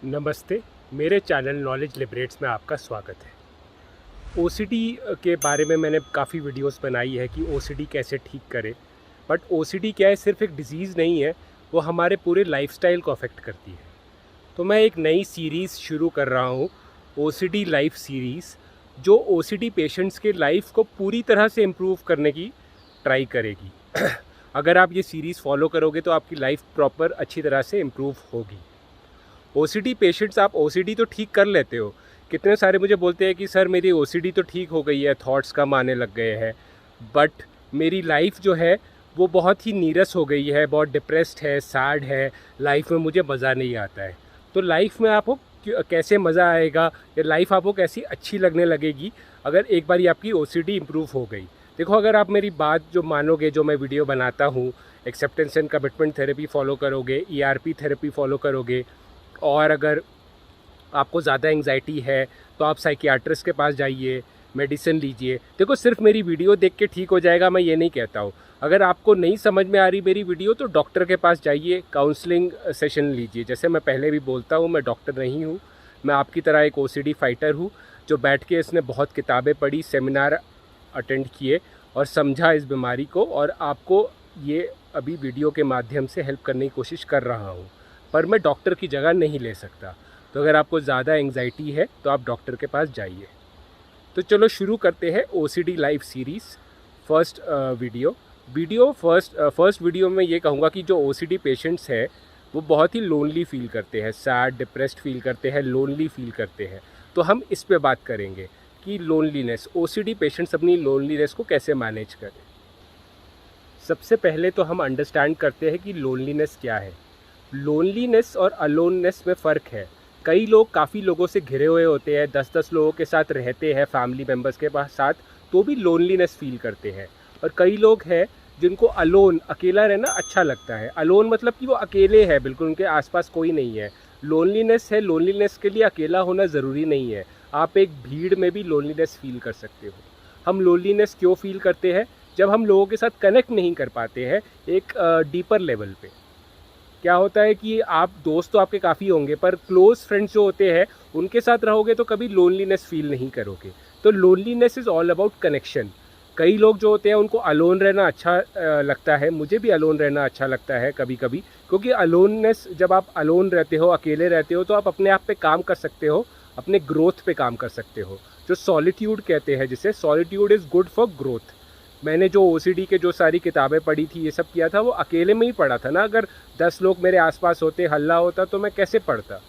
नमस्ते। मेरे channel knowledge liberates में आपका स्वागत है। ओसीडी के बारे में मैंने काफ़ी वीडियोस बनाई है कि ओसीडी कैसे ठीक करें। बट ओसीडी क्या है, सिर्फ एक डिज़ीज़ नहीं है, वो हमारे पूरे लाइफस्टाइल को अफेक्ट करती है। तो मैं एक नई सीरीज़ शुरू कर रहा हूँ, ओसीडी लाइफ सीरीज़, जो ओसीडी पेशेंट्स के लाइफ को पूरी तरह से इम्प्रूव करने की ट्राई करेगी। अगर आप ये सीरीज़ फॉलो करोगे तो आपकी लाइफ प्रॉपर अच्छी तरह से इम्प्रूव होगी। ओसीडी पेशेंट्स, आप ओसीडी तो ठीक कर लेते हो। कितने सारे मुझे बोलते हैं कि सर मेरी ओसीडी तो ठीक हो गई है, थॉट्स कम आने लग गए हैं, बट मेरी लाइफ जो है वो बहुत ही नीरस हो गई है, बहुत डिप्रेस्ड है, सैड है, लाइफ में मुझे मज़ा नहीं आता है। तो लाइफ में आपको कैसे मज़ा आएगा या लाइफ आपको कैसी अच्छी लगने लगेगी अगर एक बार आपकी ओसीडी इम्प्रूव हो गई। देखो, अगर आप मेरी बात जो मानोगे, जो मैं वीडियो बनाता हूँ, acceptance and commitment therapy follow करोगे, ईआरपी थेरेपी फॉलो करोगे, और अगर आपको ज़्यादा एंग्जाइटी है तो आप साइकियाट्रिस्ट के पास जाइए, मेडिसिन लीजिए। देखो, सिर्फ मेरी वीडियो देख के ठीक हो जाएगा मैं ये नहीं कहता हूँ। अगर आपको नहीं समझ में आ रही मेरी वीडियो तो डॉक्टर के पास जाइए, काउंसलिंग सेशन लीजिए। जैसे मैं पहले भी बोलता हूँ, मैं डॉक्टर नहीं हूँ, मैं आपकी तरह एक ओसीडी फाइटर हूँ जो बैठ के इसने बहुत किताबें पढ़ी, सेमिनार अटेंड किए और समझा इस बीमारी को, और आपको ये अभी वीडियो के माध्यम से हेल्प करने की कोशिश कर रहा हूँ। पर मैं डॉक्टर की जगह नहीं ले सकता। तो अगर आपको ज़्यादा एंग्जाइटी है तो आप डॉक्टर के पास जाइए। तो चलो शुरू करते हैं OCD life series. First video में ये कहूँगा कि जो ओसीडी पेशेंट्स हैं वो बहुत ही लोनली फील करते हैं, सैड, डिप्रेस्ड फील करते हैं, लोनली फील करते हैं। तो हम इस पे बात करेंगे कि लोनलीनेस, ओसीडी पेशेंट्स अपनी लोनलीनेस को कैसे मैनेज करें। सबसे पहले तो हम अंडरस्टैंड करते हैं कि लोनलीनेस क्या है। लोनलीनेस और अलोननेस में फ़र्क है। कई लोग काफ़ी लोगों से घिरे हुए होते हैं, 10-10 लोगों के साथ रहते हैं, फैमिली मेम्बर्स के साथ, तो भी लोनलीनेस फील करते हैं। और कई लोग हैं जिनको अकेला रहना अच्छा लगता है। अलोन मतलब कि वो अकेले हैं, बिल्कुल उनके आसपास कोई नहीं है। लोनलीनेस है, लोनलीनेस के लिए अकेला होना ज़रूरी नहीं है। आप एक भीड़ में भी लोनलीनेस फील कर सकते हो। हम लोनलीनेस क्यों फील करते हैं? जब हम लोगों के साथ कनेक्ट नहीं कर पाते हैं एक डीपर लेवल पे। क्या होता है कि आप दोस्त तो आपके काफ़ी होंगे, पर क्लोज फ्रेंड्स जो होते हैं उनके साथ रहोगे तो कभी लोनलीनेस फील नहीं करोगे। तो loneliness is all about connection. कई लोग जो होते हैं उनको अलोन रहना अच्छा लगता है। मुझे भी अलोन रहना अच्छा लगता है कभी कभी, क्योंकि अलोननेस, जब आप अलोन रहते हो, अकेले रहते हो, तो आप अपने आप पे काम कर सकते हो, अपने ग्रोथ पे काम कर सकते हो। जो सॉलिट्यूड कहते हैं, जिसे solitude is good for growth. मैंने जो ओसीडी के जो सारी किताबें पढ़ी थी, ये सब किया था, वो अकेले में ही पढ़ा था ना। अगर 10 लोग मेरे आसपास होते, हल्ला होता, तो मैं कैसे पढ़ता।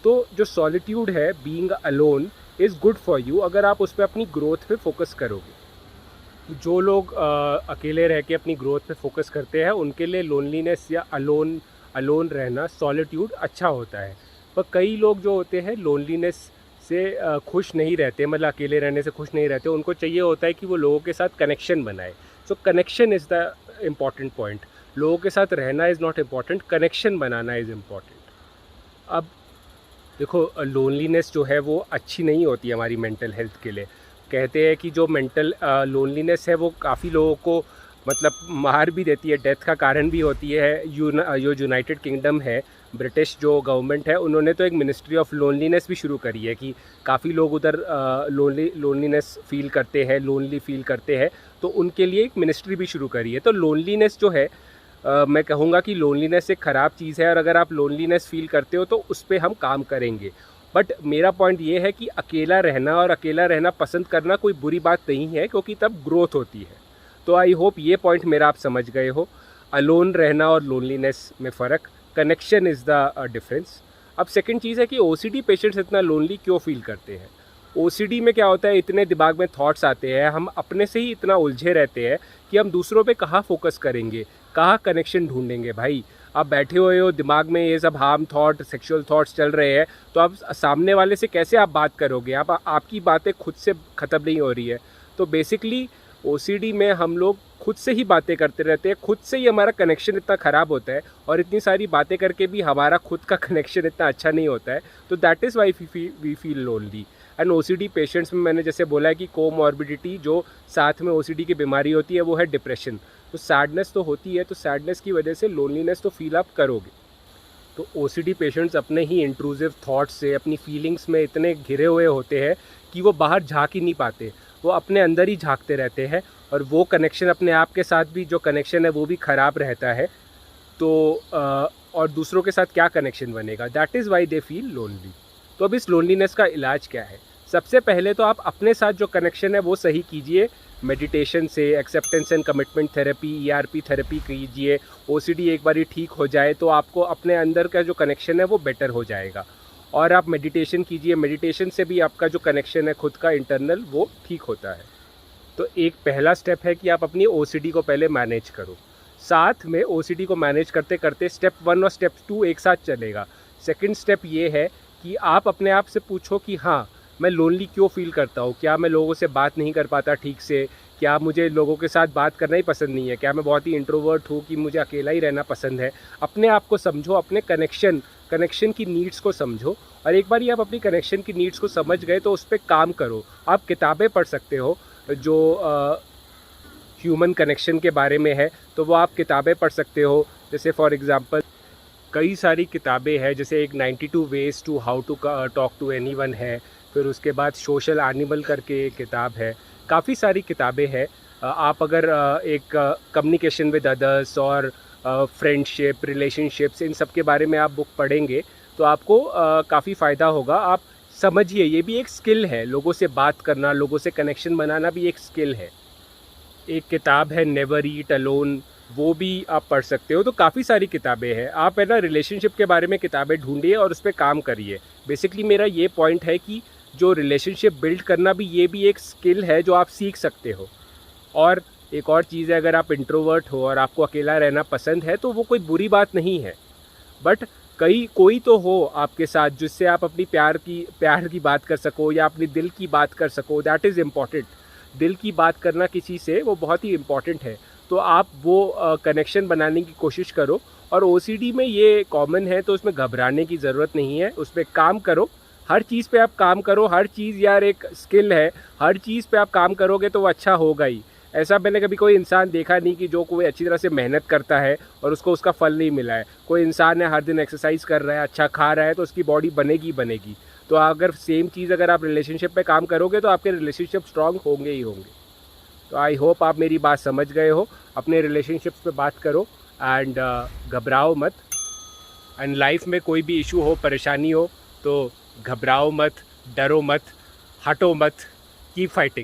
तो जो सॉलिट्यूड है, being alone, is good for you अगर आप उस पर अपनी ग्रोथ पे फोकस करोगे। जो लोग अकेले रह के अपनी ग्रोथ पे फोकस करते हैं उनके लिए लोनलीनेस या अलोन रहना, सॉलिट्यूड अच्छा होता है। पर कई लोग जो होते हैं लोनलीनेस से खुश नहीं रहते, मतलब अकेले रहने से खुश नहीं रहते। उनको चाहिए होता है कि वो लोगों के साथ कनेक्शन बनाए। So connection is the important point. लोगों के साथ रहना इज़ नॉट इम्पॉर्टेंट, कनेक्शन बनाना इज़ इम्पॉर्टेंट। अब देखो, लोनलीनेस जो है वो अच्छी नहीं होती हमारी मेंटल हेल्थ के लिए। कहते हैं कि जो मेंटल लोनलीनेस है वो काफ़ी लोगों को मतलब मार भी देती है, डेथ का कारण भी होती है। जो यूनाइटेड किंगडम है, ब्रिटिश जो गवर्नमेंट है, उन्होंने तो एक मिनिस्ट्री ऑफ लोनलीनेस भी शुरू करी है कि काफ़ी लोग उधर लोनलीनेस फील करते हैं, लोनली फील करते हैं, तो उनके लिए एक मिनिस्ट्री भी शुरू करी है। तो लोनलीनेस जो है, मैं कहूँगा कि लोनलीनेस एक ख़राब चीज़ है, और अगर आप लोनलीनेस फील करते हो तो उस पर हम काम करेंगे। बट मेरा पॉइंट ये है कि अकेला रहना और अकेला रहना पसंद करना कोई बुरी बात नहीं है, क्योंकि तब ग्रोथ होती है। तो आई होप ये पॉइंट मेरा आप समझ गए हो। अलोन रहना और लोनलीनेस में फ़र्क, कनेक्शन इज़ द डिफरेंस। अब सेकंड चीज़ है कि ओसीडी पेशेंट्स इतना लोनली क्यों फील करते हैं। ओसीडी में क्या होता है, इतने दिमाग में थॉट्स आते हैं, हम अपने से ही इतना उलझे रहते हैं कि हम दूसरों पे कहाँ फोकस करेंगे, कहाँ कनेक्शन ढूंढेंगे। भाई, आप बैठे हुए हो, दिमाग में ये सब हार्म थॉट, सेक्सुअल थॉट्स चल रहे हैं, तो आप सामने वाले से कैसे आप बात करोगे। आपकी बातें खुद से ख़त्म नहीं हो रही है। तो बेसिकली ओसीडी में हम लोग खुद से ही बातें करते रहते हैं, खुद से ही हमारा कनेक्शन इतना ख़राब होता है, और इतनी सारी बातें करके भी हमारा खुद का कनेक्शन इतना अच्छा नहीं होता है। तो that is why we feel lonely. And OCD patients में मैंने जैसे बोला है कि कोमॉर्बिडिटी जो साथ में ओसीडी की बीमारी होती है वो है डिप्रेशन। तो सैडनेस तो होती है, तो सैडनेस की वजह से लोनलीनेस तो फील आप करोगे। तो ओसीडी पेशेंट्स अपने ही इंट्रूसिव थॉट्स से, अपनी फीलिंग्स में इतने घिरे हुए होते हैं कि वो बाहर झाँक ही नहीं पाते, वो अपने अंदर ही झाँकते रहते हैं, और वो कनेक्शन अपने आप के साथ भी, जो कनेक्शन है वो भी ख़राब रहता है। तो और दूसरों के साथ क्या कनेक्शन बनेगा, that is why they feel lonely. तो अब इस लोनलीनेस का इलाज क्या है? सबसे पहले तो आप अपने साथ जो कनेक्शन है वो सही कीजिए, मेडिटेशन से, acceptance and commitment therapy, ERP therapy कीजिए। ओसीडी एक बारी ठीक हो जाए तो आपको अपने अंदर का जो कनेक्शन है वो बेटर हो जाएगा। और आप मेडिटेशन कीजिए, मेडिटेशन से भी आपका जो कनेक्शन है खुद का इंटरनल वो ठीक होता है। तो एक पहला स्टेप है कि आप अपनी ओसीडी को पहले मैनेज करो। साथ में ओसीडी को मैनेज करते करते स्टेप 1 और स्टेप 2 एक साथ चलेगा। सेकंड स्टेप ये है कि आप अपने आप से पूछो कि हाँ, मैं लोनली क्यों फील करता हूँ? क्या मैं लोगों से बात नहीं कर पाता ठीक से? क्या मुझे लोगों के साथ बात करना ही पसंद नहीं है? क्या मैं बहुत ही इंट्रोवर्ट हूँ कि मुझे अकेला ही रहना पसंद है? अपने आप को समझो, अपने कनेक्शन की नीड्स को समझो। और एक बार आप अपनी कनेक्शन की नीड्स को समझ गए तो उस पर काम करो। आप किताबें पढ़ सकते हो जो ह्यूमन कनेक्शन के बारे में है, तो वो आप किताबें पढ़ सकते हो। जैसे फॉर एग्ज़ाम्पल कई सारी किताबें हैं, जैसे एक 92 ways to how to talk to anyone है, फिर उसके बाद सोशल एनिमल करके एक किताब है, काफ़ी सारी किताबें हैं। आप अगर एक कम्युनिकेशन विद अदर्स और फ्रेंडशिप, रिलेशनशिप्स, इन सब के बारे में आप बुक पढ़ेंगे तो आपको काफ़ी फ़ायदा होगा। आप समझिए, ये भी एक स्किल है, लोगों से बात करना, लोगों से कनेक्शन बनाना भी एक स्किल है। एक किताब है नेवर ईट अलोन, वो भी आप पढ़ सकते हो। तो काफ़ी सारी किताबें हैं। आप है ना रिलेशनशिप के बारे में किताबें ढूंढिए और उस पर काम करिए। बेसिकली मेरा ये पॉइंट है कि जो रिलेशनशिप बिल्ड करना भी, ये भी एक स्किल है जो आप सीख सकते हो। और एक और चीज़ है, अगर आप इंट्रोवर्ट हो और आपको अकेला रहना पसंद है तो वो कोई बुरी बात नहीं है, बट कोई तो हो आपके साथ जिससे आप अपनी प्यार की बात कर सको या अपनी दिल की बात कर सको। That is important. दिल की बात करना किसी से वो बहुत ही इम्पॉर्टेंट है। तो आप वो कनेक्शन बनाने की कोशिश करो। और ओसीडी में ये कॉमन है, तो उसमें घबराने की ज़रूरत नहीं है, उस पर काम करो। हर चीज़ पे आप काम करो। हर चीज़ यार एक स्किल है, हर चीज़ पे आप काम करोगे तो वो अच्छा होगा ही। ऐसा मैंने कभी कोई इंसान देखा नहीं कि जो कोई अच्छी तरह से मेहनत करता है और उसको उसका फल नहीं मिला है। कोई इंसान है हर दिन एक्सरसाइज कर रहा है, अच्छा खा रहा है, तो उसकी बॉडी बनेगी। तो अगर सेम चीज़ अगर आप रिलेशनशिप पे काम करोगे तो आपके रिलेशनशिप स्ट्रांग होंगे ही होंगे। तो आई होप आप मेरी बात समझ गए हो। अपने रिलेशनशिप्स पे बात करो एंड घबराओ मत। एंड लाइफ में कोई भी इशू हो, परेशानी हो, तो घबराओ मत, डरो मत, हटो मत, कीप फाइटिंग।